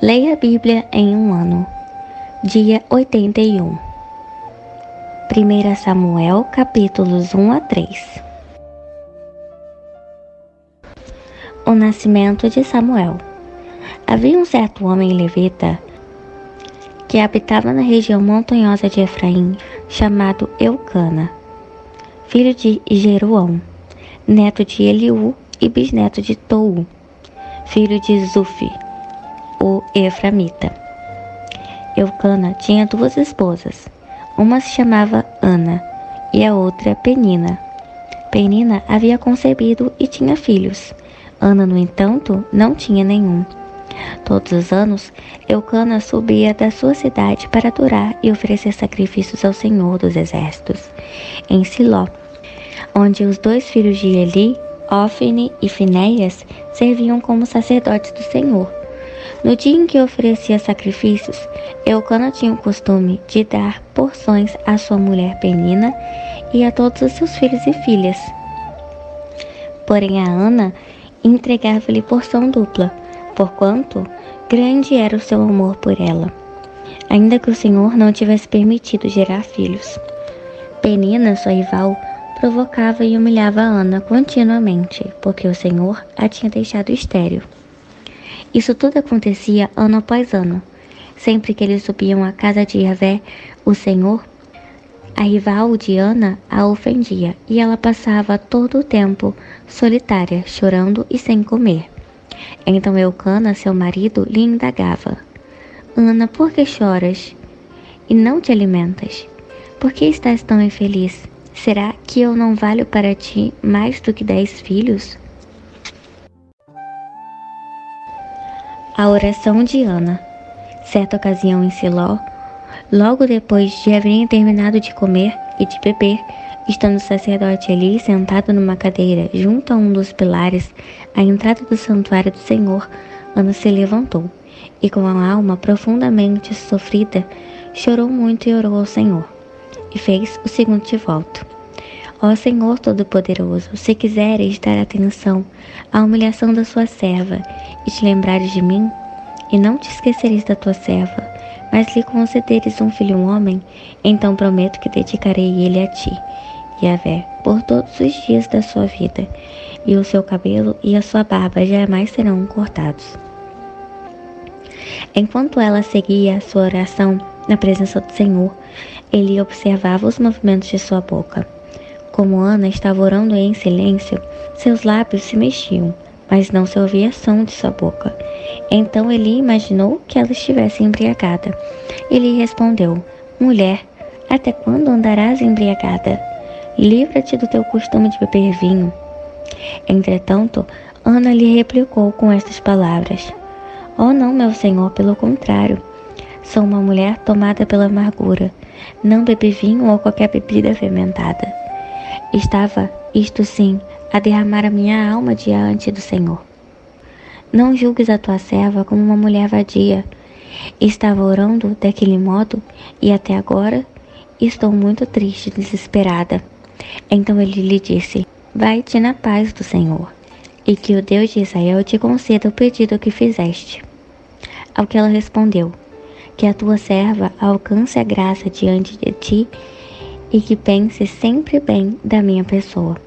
Leia a Bíblia em um ano. Dia 81. 1 Samuel, capítulos 1 a 3. O nascimento de Samuel. Havia um certo homem levita que habitava na região montanhosa de Efraim, chamado Eucana, filho de Jeroão, neto de Eliú e bisneto de Tou, filho de Zufi, o Eframita. Eucana tinha duas esposas, uma se chamava Ana e a outra Penina. Penina havia concebido e tinha filhos. Ana, no entanto, não tinha nenhum. Todos os anos, Eucana subia da sua cidade para adorar e oferecer sacrifícios ao Senhor dos Exércitos, em Siló, onde os dois filhos de Eli, Ofni e Finéias, serviam como sacerdotes do Senhor. No dia em que oferecia sacrifícios, Eucana tinha o costume de dar porções à sua mulher Penina e a todos os seus filhos e filhas. Porém a Ana entregava-lhe porção dupla, porquanto grande era o seu amor por ela, ainda que o Senhor não tivesse permitido gerar filhos. Penina, sua rival, provocava e humilhava a Ana continuamente, porque o Senhor a tinha deixado estéril. Isso tudo acontecia ano após ano. Sempre que eles subiam à casa de Yahvé, o Senhor, a rival de Ana a ofendia, e ela passava todo o tempo solitária, chorando e sem comer. Então Eucana, seu marido, lhe indagava: Ana, por que choras e não te alimentas? Por que estás tão infeliz? Será que eu não valho para ti mais do que 10 filhos? A oração de Ana. Certa ocasião em Siló, logo depois de haverem terminado de comer e de beber, estando o sacerdote Eli sentado numa cadeira junto a um dos pilares à entrada do santuário do Senhor, Ana se levantou e, com a alma profundamente sofrida, chorou muito e orou ao Senhor, e fez o seguinte voto: Ó Senhor Todo-Poderoso, se quiseres dar atenção à humilhação da sua serva e te lembrares de mim, e não te esqueceres da tua serva, mas lhe concederes um filho homem, então prometo que dedicarei ele a ti, Yahvé, por todos os dias da sua vida, e o seu cabelo e a sua barba jamais serão cortados. Enquanto ela seguia a sua oração na presença do Senhor, ele observava os movimentos de sua boca. Como Ana estava orando em silêncio, seus lábios se mexiam, mas não se ouvia som de sua boca. Então ele imaginou que ela estivesse embriagada. Ele respondeu: Mulher, até quando andarás embriagada? Livra-te do teu costume de beber vinho. Entretanto, Ana lhe replicou com estas palavras: Oh não, meu senhor, pelo contrário. Sou uma mulher tomada pela amargura. Não bebi vinho ou qualquer bebida fermentada. Estava, isto sim, a derramar a minha alma diante do Senhor. Não julgues a tua serva como uma mulher vadia. Estava orando daquele modo e até agora estou muito triste e desesperada. Então ele lhe disse: Vai-te na paz do Senhor, e que o Deus de Israel te conceda o pedido que fizeste. Ao que ela respondeu: Que a tua serva alcance a graça diante de ti e que pense sempre bem da minha pessoa.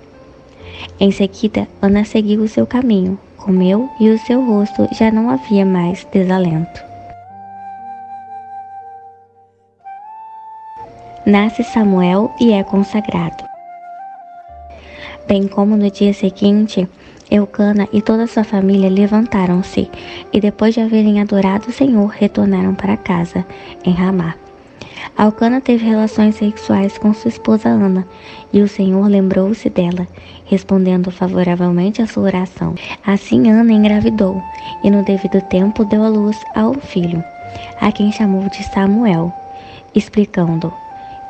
Em seguida, Ana seguiu o seu caminho, comeu e o seu rosto já não havia mais desalento. Nasce Samuel e é consagrado. Bem como no dia seguinte, Eucana e toda a sua família levantaram-se e, depois de haverem adorado o Senhor, retornaram para casa, em Ramá. Eucana teve relações sexuais com sua esposa Ana, e o Senhor lembrou-se dela, respondendo favoravelmente à sua oração. Assim Ana engravidou, e no devido tempo deu à luz a um filho, a quem chamou de Samuel, explicando: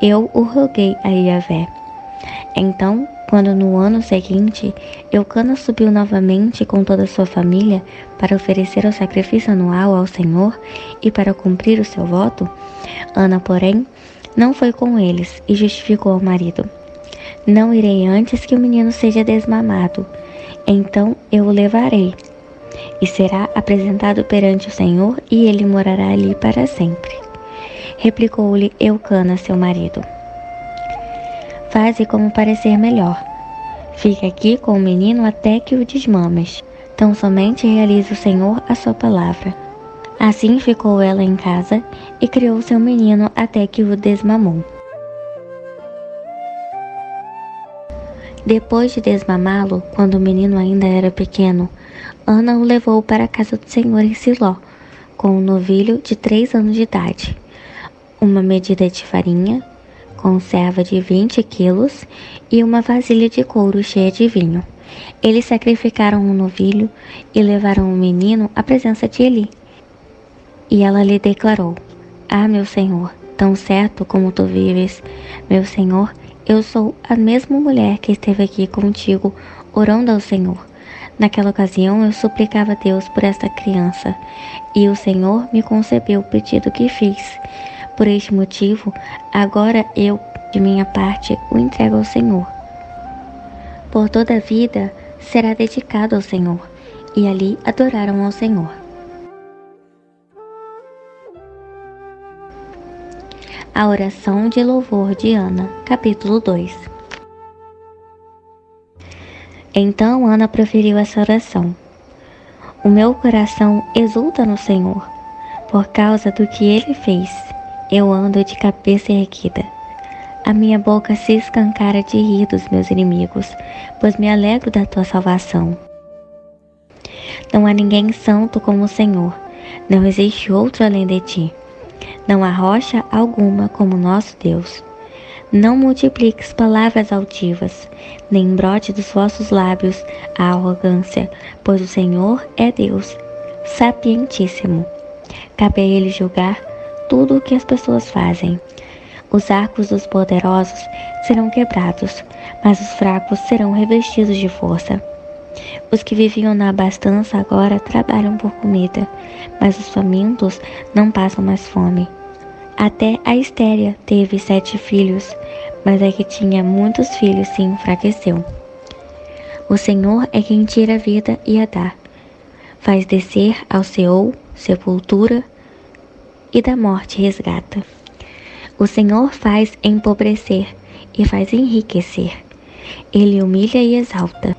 Eu o roguei a Yahvé. Então, quando no ano seguinte, Eucana subiu novamente com toda a sua família para oferecer o sacrifício anual ao Senhor e para cumprir o seu voto, Ana, porém, não foi com eles e justificou ao marido: Não irei antes que o menino seja desmamado, então eu o levarei. e será apresentado perante o Senhor, e ele morará ali para sempre. Replicou-lhe Eucana, seu marido: Faze como parecer melhor. Fica aqui com o menino até que o desmames. Tão somente realize o Senhor a sua palavra. Assim ficou ela em casa e criou seu menino até que o desmamou. Depois de desmamá-lo, quando o menino ainda era pequeno, Ana o levou para a casa do Senhor em Siló, com um novilho de 3 anos de idade, uma medida de farinha, conserva de 20 quilos e uma vasilha de couro cheia de vinho. Eles sacrificaram o novilho e levaram o menino à presença de Eli. E ela lhe declarou: Ah, meu senhor, tão certo como tu vives, meu senhor, eu sou a mesma mulher que esteve aqui contigo, orando ao Senhor. Naquela ocasião eu suplicava a Deus por esta criança, e o Senhor me concebeu o pedido que fiz. Por este motivo, agora eu, de minha parte, o entrego ao Senhor. Por toda a vida será dedicado ao Senhor. E ali adoraram ao Senhor. A oração de louvor de Ana, capítulo 2. Então Ana proferiu essa oração: O meu coração exulta no Senhor, por causa do que Ele fez. Eu ando de cabeça erguida. A minha boca se escancara de rir dos meus inimigos, pois me alegro da tua salvação. Não há ninguém santo como o Senhor, não existe outro além de ti. Não há rocha alguma como nosso Deus. Não multipliques palavras altivas, nem brote dos vossos lábios a arrogância, pois o Senhor é Deus, sapientíssimo. Cabe a Ele julgar tudo o que as pessoas fazem. Os arcos dos poderosos serão quebrados, mas os fracos serão revestidos de força. Os que viviam na abastança agora trabalham por comida, mas os famintos não passam mais fome. Até a Estéria teve 7 filhos, mas a que tinha muitos filhos se enfraqueceu. O Senhor é quem tira a vida e a dá. Faz descer ao Seol, sepultura, e da morte resgata. O Senhor faz empobrecer e faz enriquecer. Ele humilha e exalta.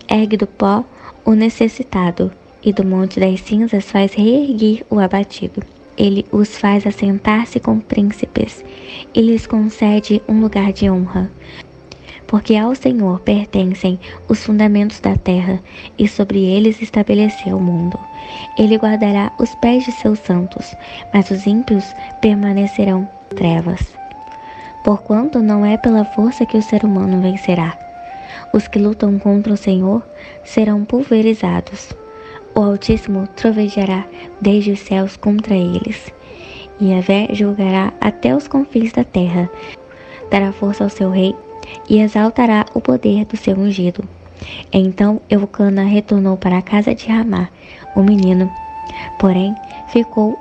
Ergue do pó o necessitado, e do monte das cinzas faz reerguer o abatido. Ele os faz assentar-se com príncipes, e lhes concede um lugar de honra. Porque ao Senhor pertencem os fundamentos da terra, e sobre eles estabeleceu o mundo. Ele guardará os pés de seus santos, mas os ímpios permanecerão em trevas. Porquanto não é pela força que o ser humano vencerá. Os que lutam contra o Senhor serão pulverizados. O Altíssimo trovejará desde os céus contra eles. E Yahvé julgará até os confins da terra, dará força ao seu rei e exaltará o poder do seu ungido. Então Eucana retornou para a casa de Ramá. O menino, porém, ficou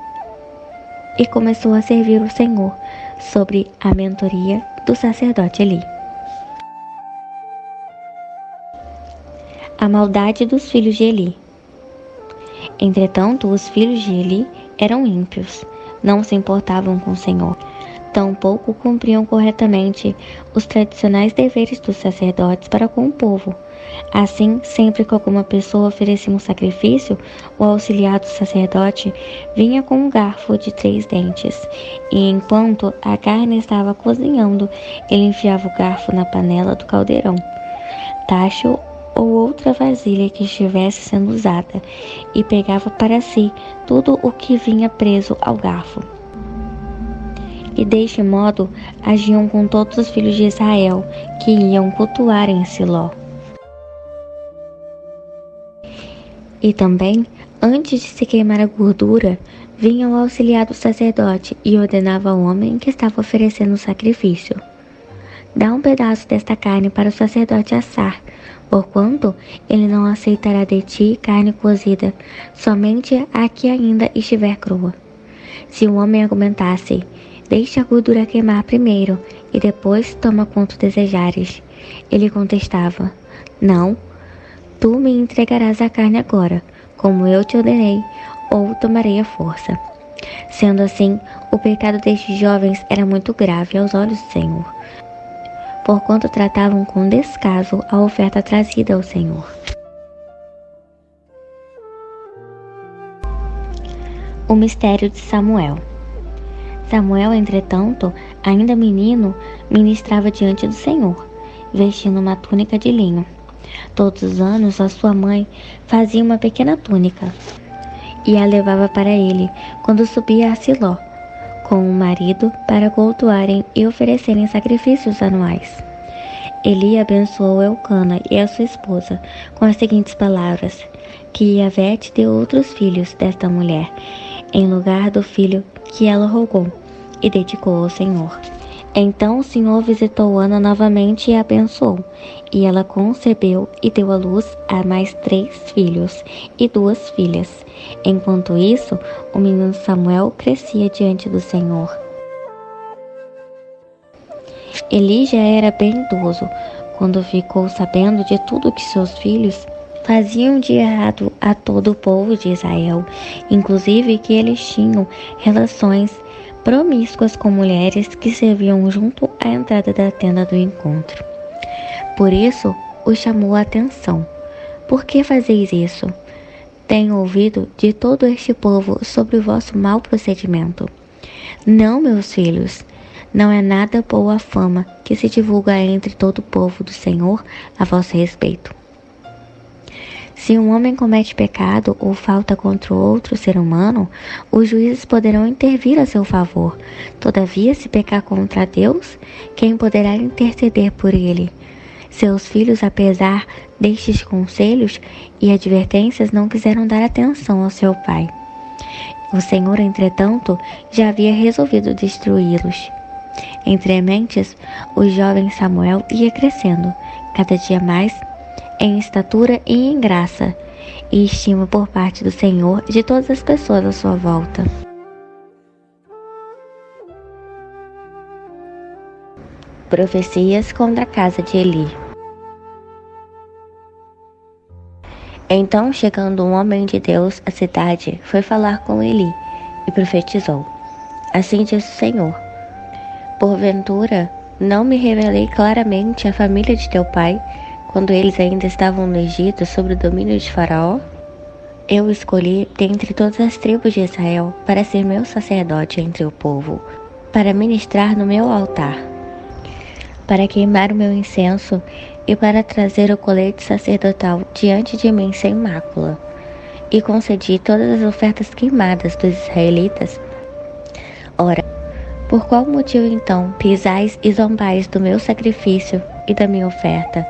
e começou a servir o Senhor sobre a mentoria do sacerdote Eli. A maldade dos filhos de Eli. Entretanto, os filhos de Eli eram ímpios, não se importavam com o Senhor, tampouco cumpriam corretamente os tradicionais deveres dos sacerdotes para com o povo. Assim, sempre que alguma pessoa oferecia um sacrifício, o auxiliar do sacerdote vinha com um garfo de 3 dentes, e enquanto a carne estava cozinhando, ele enfiava o garfo na panela do caldeirão, tacho ou outra vasilha que estivesse sendo usada, e pegava para si tudo o que vinha preso ao garfo. E deste modo agiam com todos os filhos de Israel que iam cultuar em Siló. E também, antes de se queimar a gordura, vinha o auxiliar do sacerdote e ordenava ao homem que estava oferecendo o sacrifício: Dá um pedaço desta carne para o sacerdote assar, porquanto ele não aceitará de ti carne cozida, somente a que ainda estiver crua. Se o homem argumentasse: Deixa a gordura queimar primeiro, e depois toma quanto desejares, ele contestava: Não, tu me entregarás a carne agora, como eu te ordenei, ou tomarei a força. Sendo assim, o pecado destes jovens era muito grave aos olhos do Senhor, porquanto tratavam com descaso a oferta trazida ao Senhor. O mistério de Samuel. Samuel, entretanto, ainda menino, ministrava diante do Senhor, vestindo uma túnica de linho. Todos os anos a sua mãe fazia uma pequena túnica e a levava para ele quando subia a Siló, com o marido, para cultuarem e oferecerem sacrifícios anuais. Eli abençoou Elcana e a sua esposa com as seguintes palavras: que Yahvé te deu outros filhos desta mulher, em lugar do filho que ela rogou, e dedicou ao Senhor. Então o Senhor visitou Ana novamente e a abençoou, e ela concebeu e deu à luz a mais 3 filhos e 2 filhas. Enquanto isso, o menino Samuel crescia diante do Senhor. Eli já era bem idoso quando ficou sabendo de tudo que seus filhos faziam de errado a todo o povo de Israel, inclusive que eles tinham relações promíscuas com mulheres que serviam junto à entrada da tenda do encontro. Por isso, o chamou a atenção. Por que fazeis isso? Tenho ouvido de todo este povo sobre o vosso mau procedimento. Não, meus filhos, não é nada boa a fama que se divulga entre todo o povo do Senhor a vosso respeito. Se um homem comete pecado ou falta contra outro ser humano, os juízes poderão intervir a seu favor. Todavia, se pecar contra Deus, quem poderá interceder por ele? Seus filhos, apesar destes conselhos e advertências, não quiseram dar atenção ao seu pai. O Senhor, entretanto, já havia resolvido destruí-los. Entre mentes, o jovem Samuel ia crescendo, cada dia mais, em estatura e em graça, e estima por parte do Senhor de todas as pessoas à sua volta. Profecias contra a casa de Eli. Então, chegando um homem de Deus à cidade, foi falar com Eli e profetizou: assim diz o Senhor: porventura, não me revelei claramente à família de teu pai, quando eles ainda estavam no Egito sob o domínio de Faraó? Eu o escolhi dentre todas as tribos de Israel para ser meu sacerdote entre o povo, para ministrar no meu altar, para queimar o meu incenso e para trazer o colete sacerdotal diante de mim sem mácula. E concedi todas as ofertas queimadas dos israelitas. Ora, por qual motivo então pisais e zombais do meu sacrifício e da minha oferta,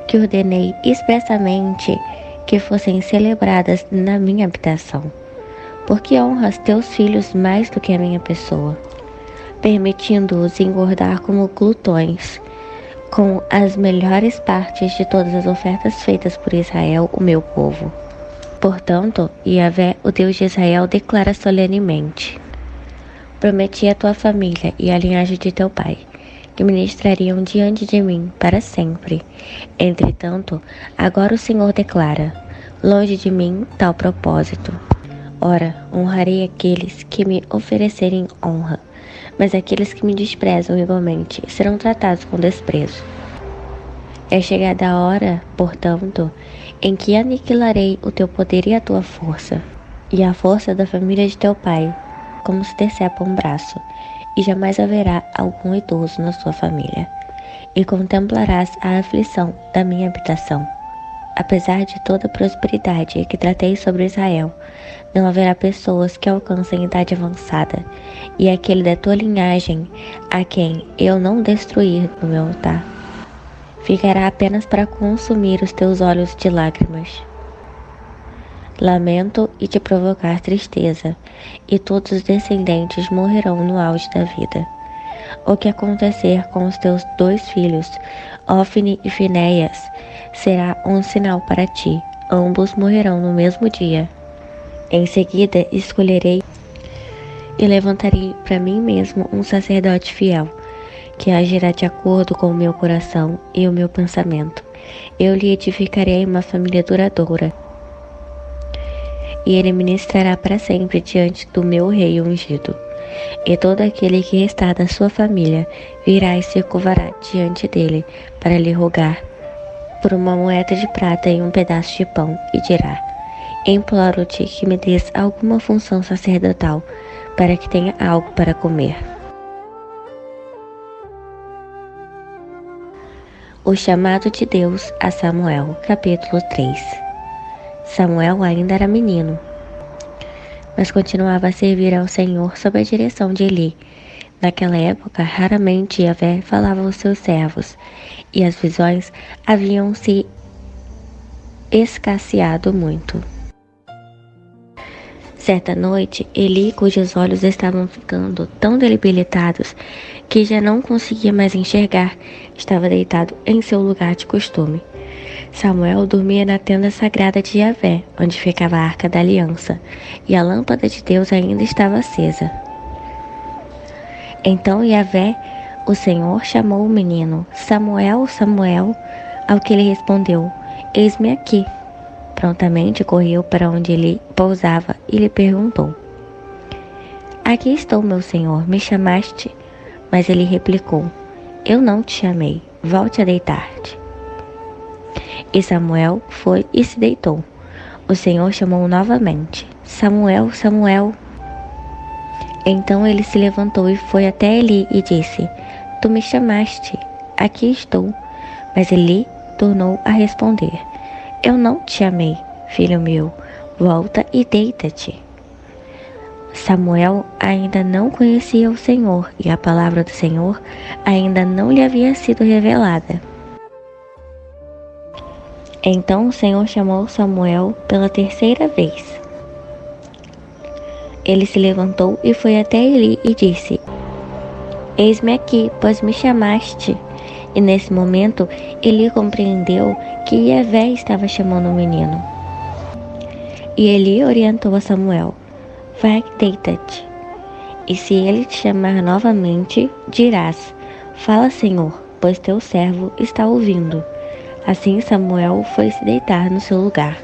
que ordenei expressamente que fossem celebradas na minha habitação? Porque honras teus filhos mais do que a minha pessoa, permitindo-os engordar como glutões, com as melhores partes de todas as ofertas feitas por Israel, o meu povo. Portanto, Yahvé, o Deus de Israel, declara solenemente: prometi à tua família e à linhagem de teu pai, que ministrariam diante de mim para sempre. Entretanto, agora o Senhor declara: longe de mim tal propósito. Ora, honrarei aqueles que me oferecerem honra, mas aqueles que me desprezam igualmente serão tratados com desprezo. É chegada a hora, portanto, em que aniquilarei o teu poder e a tua força, e a força da família de teu pai, como se decepa um braço, e jamais haverá algum idoso na sua família, e contemplarás a aflição da minha habitação. Apesar de toda a prosperidade que tratei sobre Israel, não haverá pessoas que alcancem idade avançada, e aquele da tua linhagem, a quem eu não destruir no meu altar, ficará apenas para consumir os teus olhos de lágrimas, lamento e te provocar tristeza, e todos os descendentes morrerão no auge da vida. O que acontecer com os teus 2 filhos, Ofni e Finéias, será um sinal para ti. Ambos morrerão no mesmo dia. Em seguida escolherei e levantarei para mim mesmo um sacerdote fiel, que agirá de acordo com o meu coração e o meu pensamento. Eu lhe edificarei uma família duradoura. e ele ministrará para sempre diante do meu rei ungido. E todo aquele que está da sua família virá e se curvará diante dele para lhe rogar por uma moeda de prata e um pedaço de pão, e dirá: imploro-te que me des alguma função sacerdotal, para que tenha algo para comer. O chamado de Deus a Samuel, capítulo 3. Samuel ainda era menino, mas continuava a servir ao Senhor sob a direção de Eli. Naquela época, raramente Yahvé falava aos seus servos, e as visões haviam se escasseado muito. Certa noite, Eli, cujos olhos estavam ficando tão debilitados que já não conseguia mais enxergar, estava deitado em seu lugar de costume. Samuel dormia na tenda sagrada de Yahvé, onde ficava a Arca da Aliança, e a lâmpada de Deus ainda estava acesa. Então Yahvé, o Senhor, chamou o menino: Samuel, Samuel, ao que ele respondeu: eis-me aqui. Prontamente correu para onde ele pousava e lhe perguntou: aqui estou, meu senhor, me chamaste? Mas ele replicou: eu não te chamei, volte a deitar-te. E Samuel foi e se deitou. O Senhor chamou novamente: Samuel, Samuel. Então ele se levantou e foi até Eli e disse: tu me chamaste, aqui estou. Mas Eli tornou a responder: eu não te chamei, filho meu, volta e deita-te. Samuel ainda não conhecia o Senhor, e a palavra do Senhor ainda não lhe havia sido revelada. Então o Senhor chamou Samuel pela terceira vez. Ele se levantou e foi até Eli e disse: eis-me aqui, pois me chamaste. E nesse momento Eli compreendeu que Yahvé estava chamando o menino. E Eli orientou a Samuel: vai, deita-te. E se ele te chamar novamente, dirás: fala, Senhor, pois teu servo está ouvindo. Assim Samuel foi se deitar no seu lugar.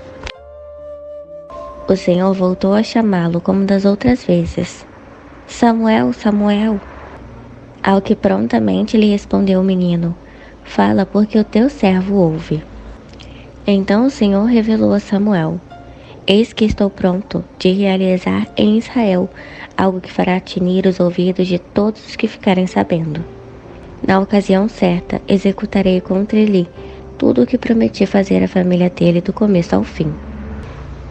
O Senhor voltou a chamá-lo como das outras vezes: Samuel, Samuel. Ao que prontamente lhe respondeu o menino: fala, porque o teu servo ouve. Então o Senhor revelou a Samuel: eis que estou pronto de realizar em Israel algo que fará tinir os ouvidos de todos os que ficarem sabendo. Na ocasião certa, executarei contra Eli tudo o que prometi fazer à família dele do começo ao fim.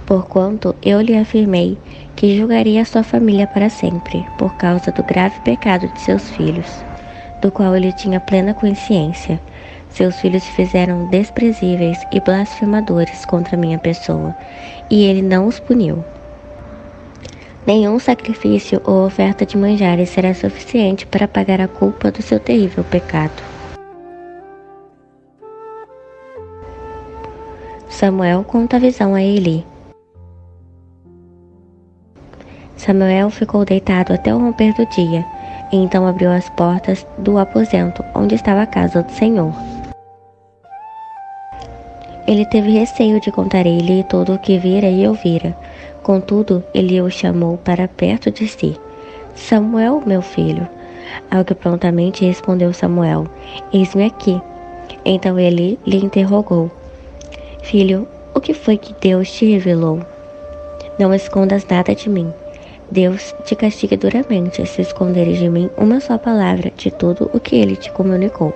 Porquanto eu lhe afirmei que julgaria a sua família para sempre, por causa do grave pecado de seus filhos, do qual ele tinha plena consciência. Seus filhos se fizeram desprezíveis e blasfemadores contra minha pessoa, e ele não os puniu. Nenhum sacrifício ou oferta de manjares será suficiente para pagar a culpa do seu terrível pecado. Samuel conta a visão a Eli. Samuel ficou deitado até o romper do dia, e então abriu as portas do aposento onde estava a casa do Senhor. Ele teve receio de contar a Eli tudo o que vira e ouvira. Contudo, Eli o chamou para perto de si: Samuel, meu filho. Ao que prontamente respondeu Samuel: eis-me aqui. Então Eli lhe interrogou: filho, o que foi que Deus te revelou? Não escondas nada de mim. Deus te castiga duramente se esconderes de mim uma só palavra de tudo o que ele te comunicou.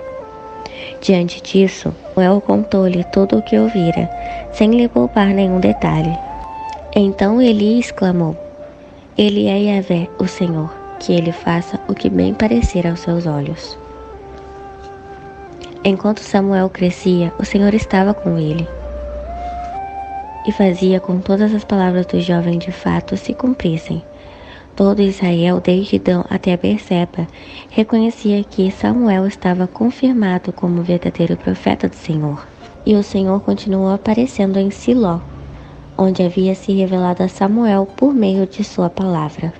Diante disso, Samuel contou-lhe tudo o que ouvira, sem lhe poupar nenhum detalhe. Então Eli exclamou: ele é Yahvé, o Senhor, que ele faça o que bem parecer aos seus olhos. Enquanto Samuel crescia, o Senhor estava com ele, e fazia com todas as palavras do jovem de fato se cumprissem. Todo Israel, desde Dan até Berseba, reconhecia que Samuel estava confirmado como verdadeiro profeta do Senhor. E o Senhor continuou aparecendo em Siló, onde havia se revelado a Samuel por meio de sua palavra.